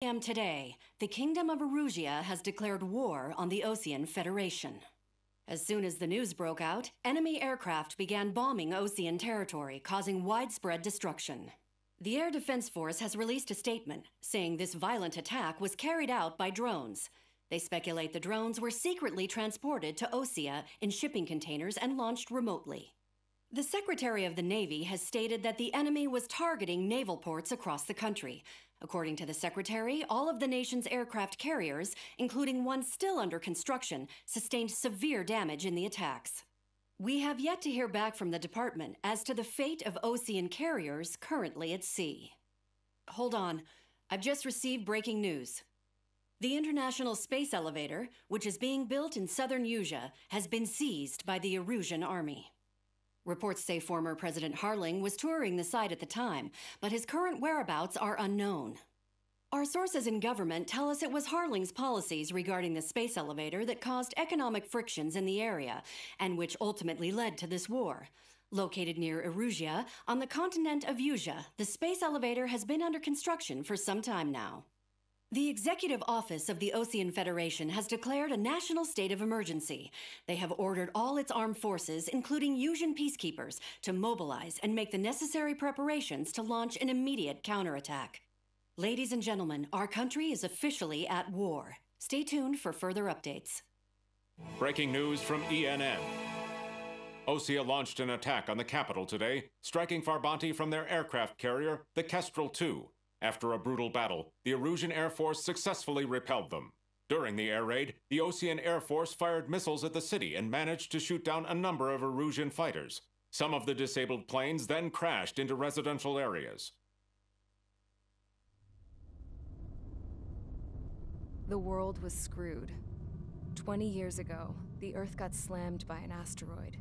p.m. today, the Kingdom of Erusea has declared war on the Osean Federation. As soon as the news broke out, enemy aircraft began bombing Osean territory, causing widespread destruction. The Air Defense Force has released a statement saying this violent attack was carried out by drones. They speculate the drones were secretly transported to Osea in shipping containers and launched remotely. The Secretary of the Navy has stated that the enemy was targeting naval ports across the country. According to the Secretary, all of the nation's aircraft carriers, including one still under construction, sustained severe damage in the attacks. We have yet to hear back from the department as to the fate of Osean carriers currently at sea. Hold on, I've just received breaking news. The International Space Elevator, which is being built in southern Usea, has been seized by the Erusian army. Reports say former President Harling was touring the site at the time, but his current whereabouts are unknown. Our sources in government tell us it was Harling's policies regarding the space elevator that caused economic frictions in the area, and which ultimately led to this war. Located near Erusea, on the continent of Usea, the space elevator has been under construction for some time now. The Executive Office of the Osean Federation has declared a national state of emergency. They have ordered all its armed forces, including Usean peacekeepers, to mobilize and make the necessary preparations to launch an immediate counterattack. Ladies and gentlemen, our country is officially at war. Stay tuned for further updates. Breaking news from ENN. Osea launched an attack on the capital today, striking Farbanti from their aircraft carrier, the Kestrel II. After a brutal battle, the Erusian Air Force successfully repelled them. During the air raid, the Osean Air Force fired missiles at the city and managed to shoot down a number of Erusian fighters. Some of the disabled planes then crashed into residential areas. The world was screwed. 20 years ago, the Earth got slammed by an asteroid.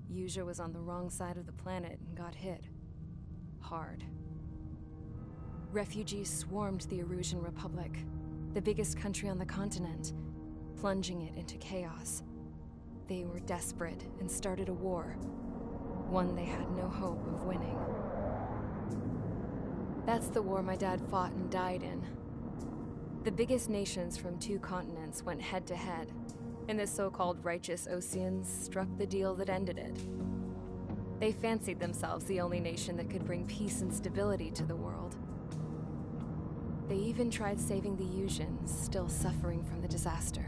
Usea was on the wrong side of the planet and got hit. Hard. Refugees swarmed the Erusian Republic, the biggest country on the continent, plunging it into chaos. They were desperate and started a war, one they had no hope of winning. That's the war my dad fought and died in. The biggest nations from 2 continents went head-to-head, and the so-called righteous Oseans struck the deal that ended it. They fancied themselves the only nation that could bring peace and stability to the world. They even tried saving the Useans, still suffering from the disaster.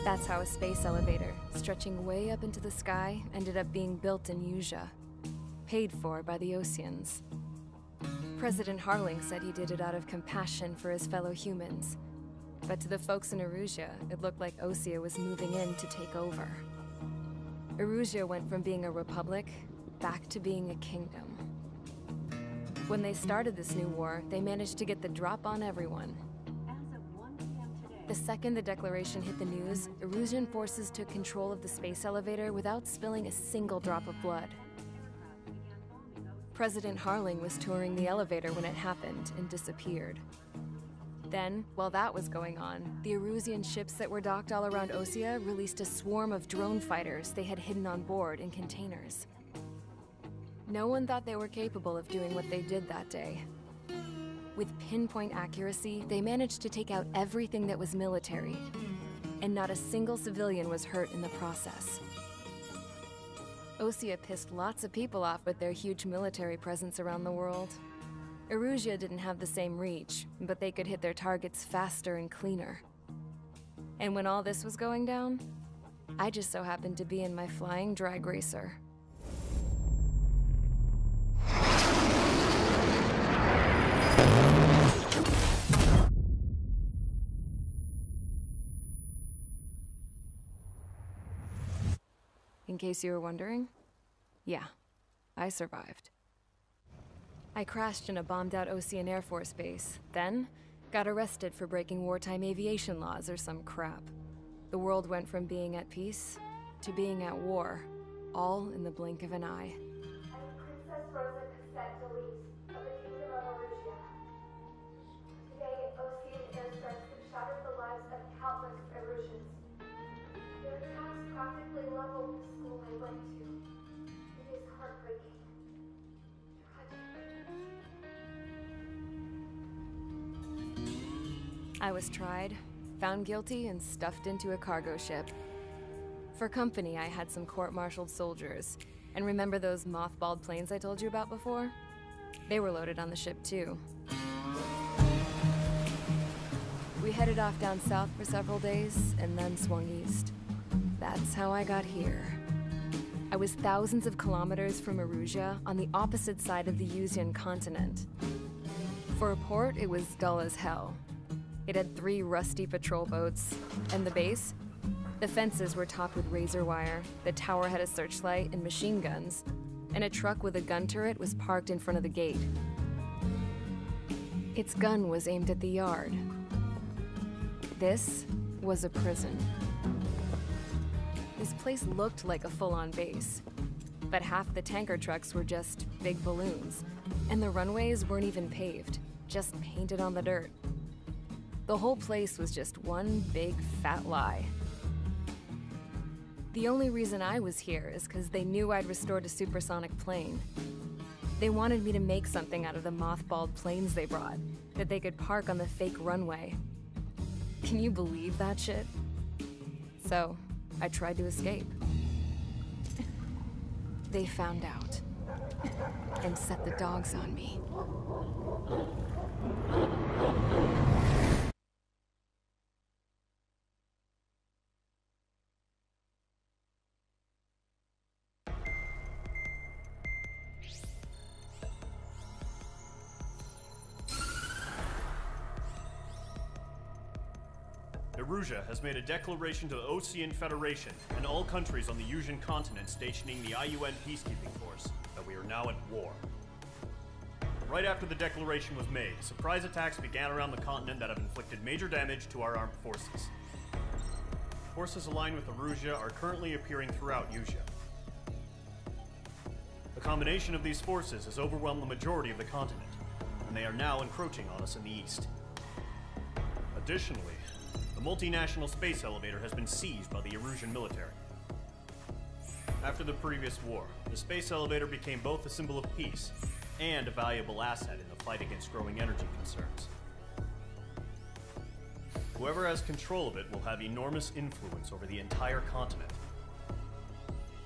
That's how a space elevator, stretching way up into the sky, ended up being built in Usea, paid for by the Oseans. President Harling said he did it out of compassion for his fellow humans. But to the folks in Erusea, it looked like Osea was moving in to take over. Erusea went from being a republic back to being a kingdom. When they started this new war, they managed to get the drop on everyone. The second the declaration hit the news, Erusian forces took control of the space elevator without spilling a single drop of blood. President Harling was touring the elevator when it happened and disappeared. Then, while that was going on, the Erusian ships that were docked all around Osea released a swarm of drone fighters they had hidden on board in containers. No one thought they were capable of doing what they did that day. With pinpoint accuracy, they managed to take out everything that was military, and not a single civilian was hurt in the process. Osea pissed lots of people off with their huge military presence around the world. Erusea didn't have the same reach, but they could hit their targets faster and cleaner. And when all this was going down, I just so happened to be in my flying drag racer. In case you were wondering, yeah, I survived. I crashed in a bombed-out Osean Air Force base, then got arrested for breaking wartime aviation laws or some crap. The world went from being at peace to being at war, all in the blink of an eye. Today, Osean airstrikes have shattered the lives of countless Erusians. Their attacks practically leveled the school I went to. It is heartbreaking. Tragic. I was tried, found guilty, and stuffed into a cargo ship. For company, I had some court-martialed soldiers. And remember those mothballed planes I told you about before? They were loaded on the ship too. We headed off down south for several days, and then swung east. That's how I got here. I was thousands of kilometers from Erusea, on the opposite side of the Usian continent. For a port, it was dull as hell. It had 3 rusty patrol boats, and the base? The fences were topped with razor wire, the tower had a searchlight and machine guns, and a truck with a gun turret was parked in front of the gate. Its gun was aimed at the yard. This was a prison. This place looked like a full-on base, but half the tanker trucks were just big balloons, and the runways weren't even paved, just painted on the dirt. The whole place was just one big fat lie. The only reason I was here is because they knew I'd restored a supersonic plane. They wanted me to make something out of the mothballed planes they brought, that they could park on the fake runway. Can you believe that shit? So, I tried to escape. They found out, and set the dogs on me. Erusea has made a declaration to the Ocean Federation and all countries on the Usian continent stationing the IUN peacekeeping force that we are now at war. Right after the declaration was made, surprise attacks began around the continent that have inflicted major damage to our armed forces. Forces aligned with Erusea are currently appearing throughout Usia. The combination of these forces has overwhelmed the majority of the continent, and they are now encroaching on us in the east. Additionally, the multinational space elevator has been seized by the Erusian military. After the previous war, the space elevator became both a symbol of peace and a valuable asset in the fight against growing energy concerns. Whoever has control of it will have enormous influence over the entire continent.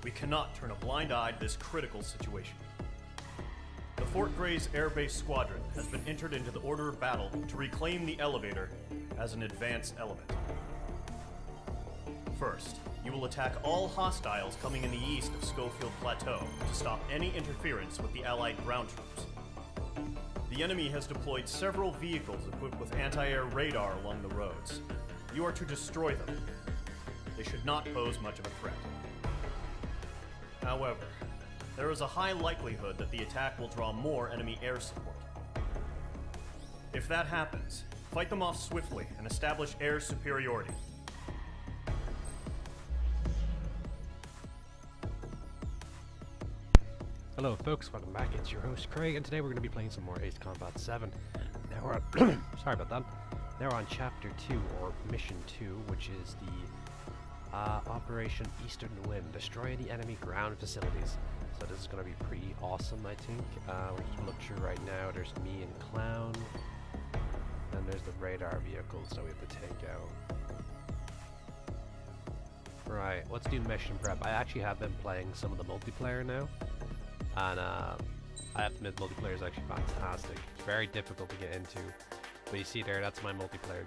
We cannot turn a blind eye to this critical situation. The Fort Gray's Air Base Squadron has been entered into the order of battle to reclaim the elevator as an advanced element. First, you will attack all hostiles coming in the east of Schofield Plateau to stop any interference with the Allied ground troops. The enemy has deployed several vehicles equipped with anti-air radar along the roads. You are to destroy them. They should not pose much of a threat. However, there is a high likelihood that the attack will draw more enemy air support. If that happens, fight them off swiftly and establish air superiority. Hello folks, welcome back. It's your host Craig, and today we're going to be playing some more Ace Combat 7. Now we're on sorry about that. Now we're on Chapter 2, or Mission 2, which is the Operation Eastern Wind. Destroy the enemy ground facilities. So this is going to be pretty awesome, I think. We're just going to look through right now. There's me and Clown. And there's the radar vehicles that we have to take out. Right, let's do mission prep. I actually have been playing some of the multiplayer now. And I have to admit, multiplayer is actually fantastic. It's very difficult to get into. But you see there, that's my multiplayer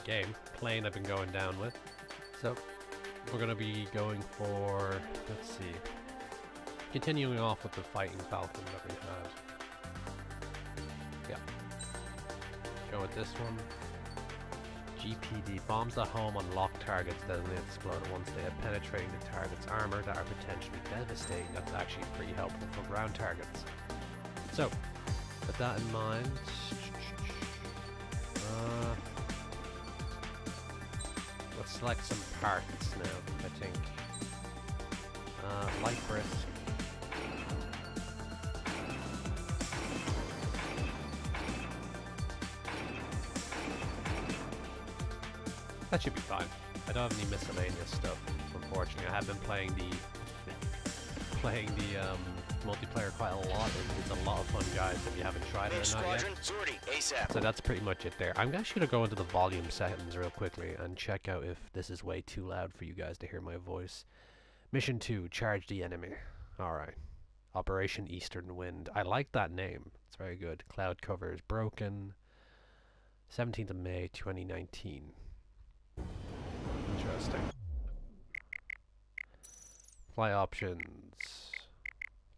game. Plane I've been going down with. So, we're going to be going for, let's see, continuing off with the Fighting Falcon that we had. Yeah. Go with this one. GPD. Bombs at home on locked targets detonate explode once they have penetrating the target's armor that are potentially devastating. That's actually pretty helpful for ground targets. So, with that in mind, let's select some parts now, I think. Light brisk. That should be fine. I don't have any miscellaneous stuff, unfortunately. I have been playing the multiplayer quite a lot. It's a lot of fun, guys, if you haven't tried it or not yet. Sortie, ASAP. So that's pretty much it there. I'm actually going to go into the volume settings real quickly and check out if this is way too loud for you guys to hear my voice. Mission 2, charge the enemy. Alright. Operation Eastern Wind. I like that name. It's very good. Cloud cover is broken. 17th of May, 2019. Interesting. Flight options.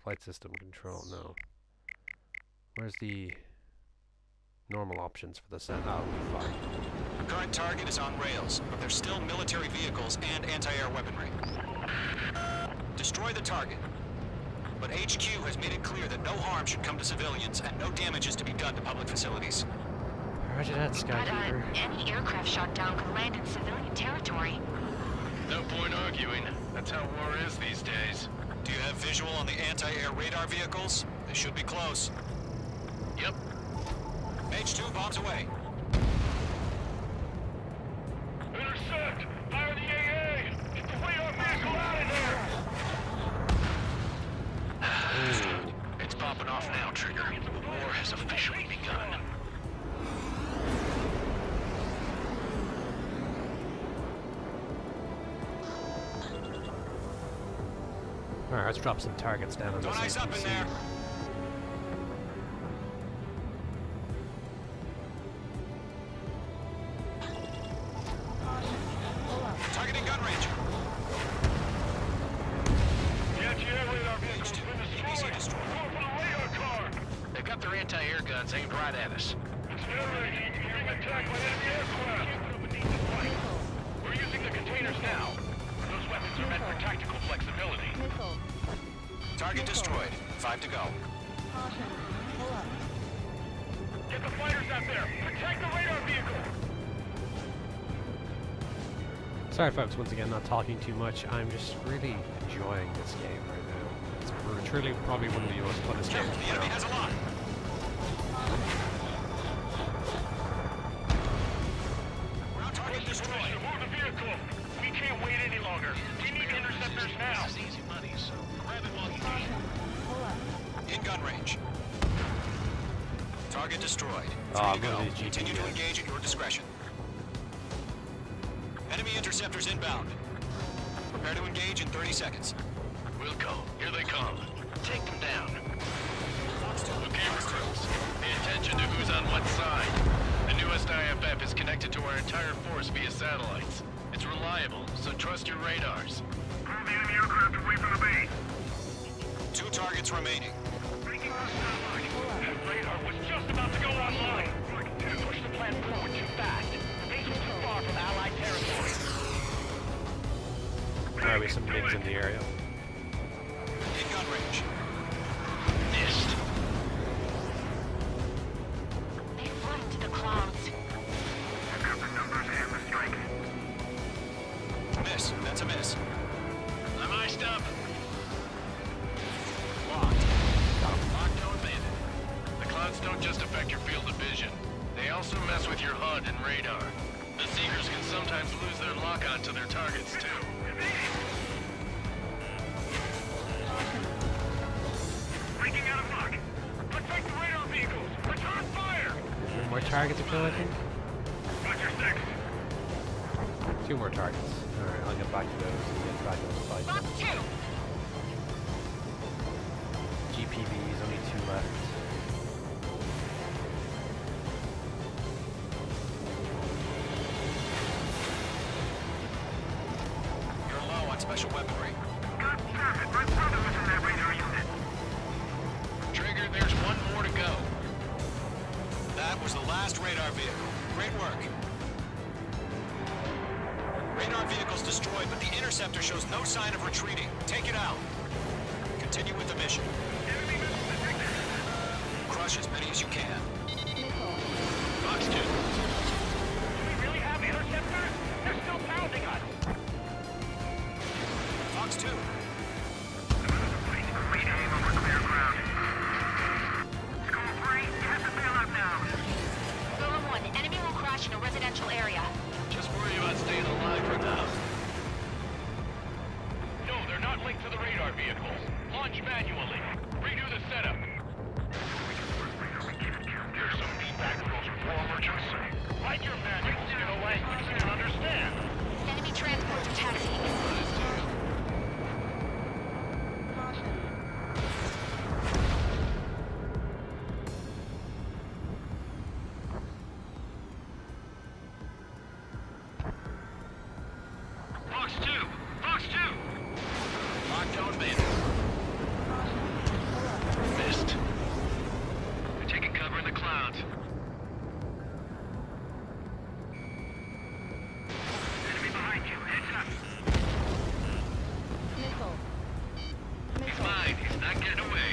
Flight system control, no. Where's the normal options for the set? Oh, it'll be fine. Current target is on rails, but there's still military vehicles and anti-air weaponry. Destroy the target. But HQ has made it clear that no harm should come to civilians and no damage is to be done to public facilities. Roger that, Skykeeper. Any aircraft shot down could land in civilian territory. No point arguing. That's how war is these days. Do you have visual on the anti-air radar vehicles? They should be close. Yep. H2 bombs away. Intercept! Fire the AA! Get the radar vehicle out of there! It's popping off now, Trigger. The war has officially begun. Alright, let's drop some targets down on this. Don't eyes up in there. Targeting gun range. The anti-air radar vehicle's been destroyed. Go for the radar car! They've got their anti-air guns aimed right at us. It's narrating. Being attacked by enemy aircraft. We're using the containers now. Those weapons are meant for tactical flexibility. Target destroyed. 5 to go. Get the fighters out there! Protect the radar vehicle! Sorry folks, once again, not talking too much. I'm just really enjoying this game right now. It's truly probably one of the most funnest games. The enemy has a lot. Ground target destroyed. Move the vehicle! We can't wait any longer. We need interceptors now. This is easy money, so grab it while you can. In gun range. Target destroyed. Oh, 3 to go. these Continue to GPUs. engage at your discretion. Enemy interceptors inbound. Prepare to engage in 30 seconds. We'll go. Here they come. Take them down. Okay, recruits. Pay attention to who's on what side. The newest IFF is connected to our entire force via satellites. It's reliable, so trust your radars. Move the enemy aircraft away from the base. 2 targets remaining. Breaking our satellite. That radar was just about to go online. Push the plan forward too fast. The base was too far from Allied territory. There will be some MiGs in the area. In gun range. Missed. They fly into the clouds. I've got the numbers and the strength. Miss. That's a miss. I'm iced up. Locked. Lockdown bandit. The clouds don't just affect your field of vision. They also mess with your HUD and radar. The Seekers can sometimes lose their lock-on to their targets, too. Breaking out of luck. Protect the radar vehicles. Return fire. More targets to kill, I think. Roger 6. 2 more targets. Alright, I'll get back to those and get back to the fight. Box 2! GPVs, only 2 left. You're low on special weaponry. God damn it. My brother was in that radar unit. Trigger, there's one more to go. That was the last radar vehicle. Great work. Radar vehicle's destroyed, but the interceptor shows no sign of retreating. Take it out. Continue with the mission. Crush as many as you can. Box 2. Do we really have interceptors? They're still pounding us. Fox 2. Rename over clear ground. School 3, have to bail out now. Zone 1, enemy will crash in a residential area. Just worry about staying alive for now. No, they're not linked to the radar vehicles. Launch manually. Enemy transport to taxi. Fox 2! Fox 2! Lockdown bandit. Missed. They're taking cover in the clouds. Enemy behind you. Heads up. He's mine. He's not getting away.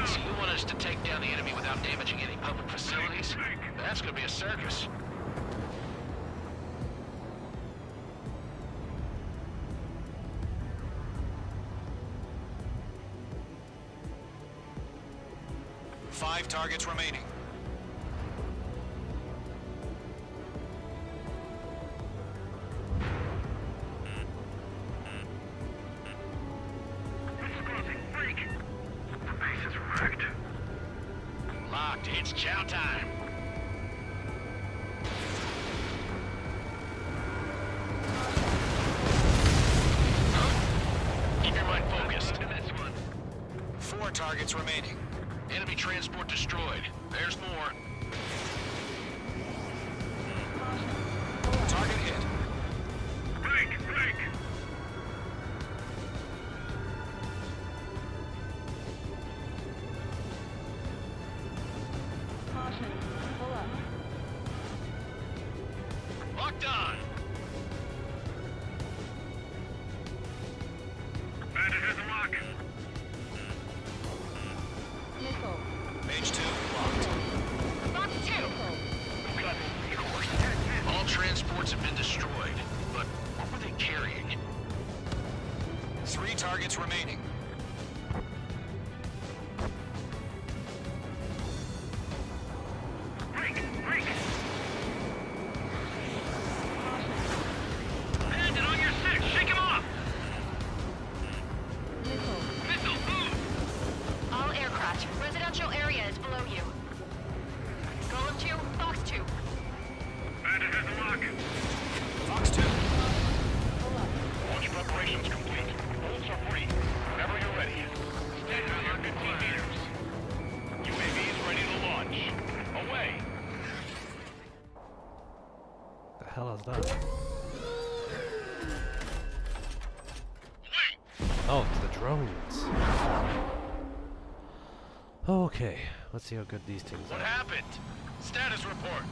So you want us to take down the enemy without damaging any public facilities? That's gonna be a circus. Five targets remaining. The base is wrecked. Locked. It's chow time. Keep your mind focused. Four targets remaining. Enemy transport destroyed. There's more. Target hit. Break! Locked on. Bandit has a lock. Mage 2 locked. Fox 2. All transports have been destroyed, but what were they carrying? Three targets remaining. Bandit on your six! Shake him off! Missile, move! All aircraft. Residential area is below you. Golem 2, Fox 2. Bandit has a lock. Fox 2. Launch preparations complete. Bolts are free. Whenever you're ready. Stand on your 15 meters. UAVs ready to launch. Away! The hell is that? Oh, it's the drones. Okay, let's see how good these things What are. happened? Status report.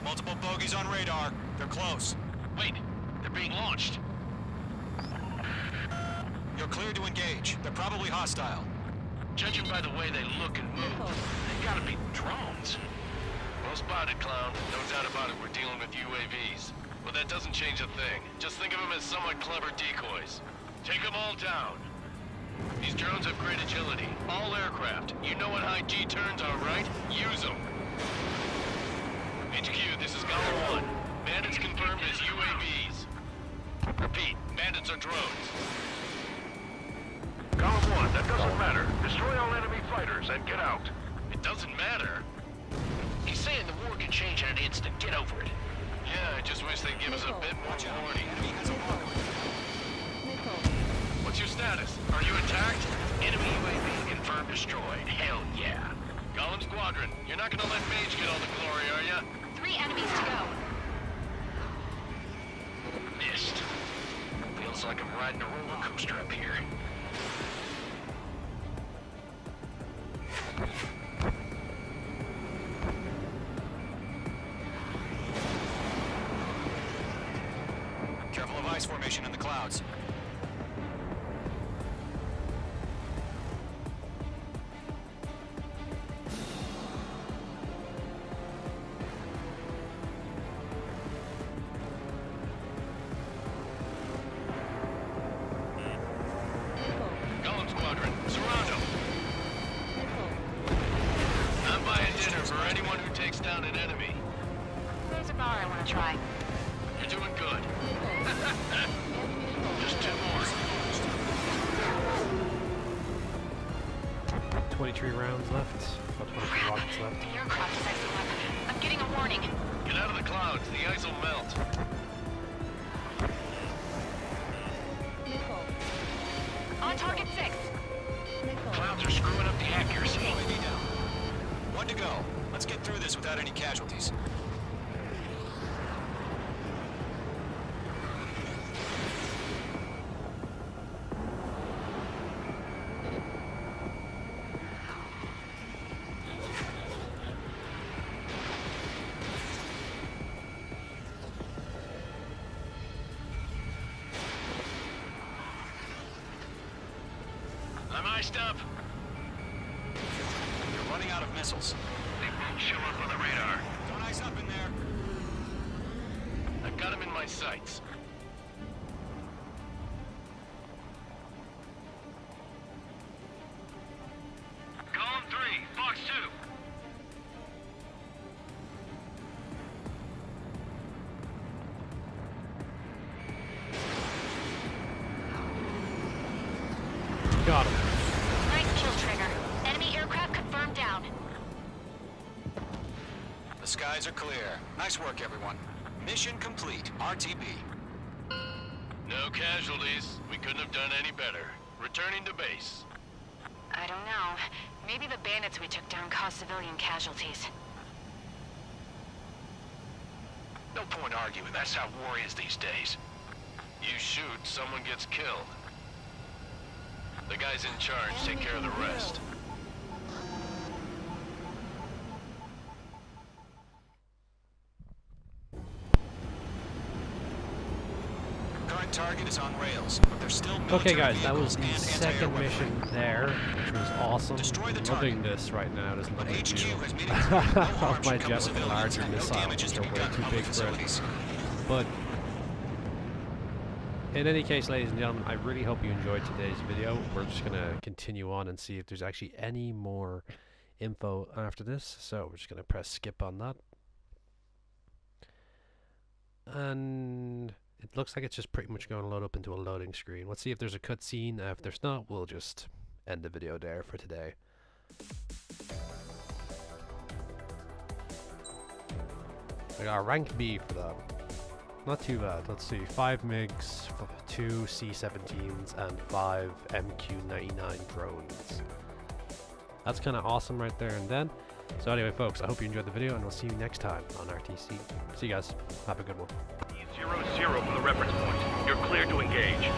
Multiple bogies on radar. They're close. Wait, they're being launched. You're clear to engage. They're probably hostile. Judging by the way they look and move, they gotta be drones. Well spotted, clown. No doubt about it, we're dealing with UAVs. But that doesn't change a thing. Just think of them as somewhat clever decoys. Take them all down. These drones have great agility. All aircraft. You know what high G turns are, right? Use them. HQ, this is Golem 1. Bandits confirmed as UAVs. Repeat, bandits are drones. Golem 1, that doesn't matter. Destroy all enemy fighters and get out. It doesn't matter. He's saying the war can change in an instant. Get over it. Yeah, I just wish they'd give us a bit more warning. What's your status? Are you attacked? Enemy UAV confirmed destroyed. Hell yeah. Golem Squadron, you're not gonna let Mage get all the glory, are ya? 3 enemies to go. Missed. Feels like I'm riding a roller coaster up here. Careful of ice formation in the clouds. Golem Squadron, surround them. I'm buying dinner for anyone who takes down an enemy. There's a bar I want to try. You're doing good. Just 2 more. 23 rounds left. About 23 rockets left. The aircraft is excellent. I'm getting a warning. Get out of the clouds. The ice will melt. On target 6. Clouds are screwing up the accuracy. UAV down. 1 to go. Let's get through this without any casualties. I'm iced up. You're running out of missiles. They won't show up on the radar. Don't ice up in there. I've got them in my sights. Column 3, Fox 2. Got him. Nice kill, Trigger. Enemy aircraft confirmed down. The skies are clear. Nice work, everyone. Mission complete. RTB. No casualties. We couldn't have done any better. Returning to base. I don't know. Maybe the bandits we took down caused civilian casualties. No point arguing. That's how war is these days. You shoot, someone gets killed. The guys in charge take care of the rest. Current target is on rails, but there's still Okay, military guys, that was vehicles the and second anti-air mission weaponry. there, which was awesome. Destroy the Loving target. this right now. There's But nothing HQ to has do. made it clear that no harm My should come jet to with the civilians larger and no missile damages to are be way done too on big the for it. facilities. But in any case, ladies and gentlemen, I really hope you enjoyed today's video. We're just going to continue on and see if there's actually any more info after this. So we're just going to press skip on that. And it looks like it's just pretty much going to load up into a loading screen. Let's see if there's a cutscene. If there's not, we'll just end the video there for today. I got a rank B for that. Not too bad. Let's see. 5 MiGs, 2 C-17s, and 5 MQ-99 drones. That's kind of awesome right there and then. So anyway, folks, I hope you enjoyed the video, and we'll see you next time on RTC. See you guys. Have a good one. 0-0 from the reference point. You're cleared to engage.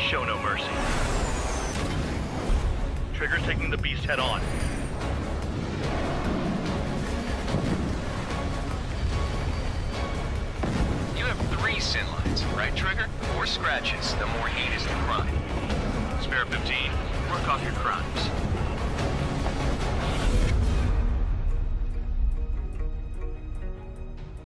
Show no mercy. Trigger's taking the beast head on. You have 3 sin lines, right, Trigger? 4 scratches. The more heinous the crime. Spare 15. Work off your crimes.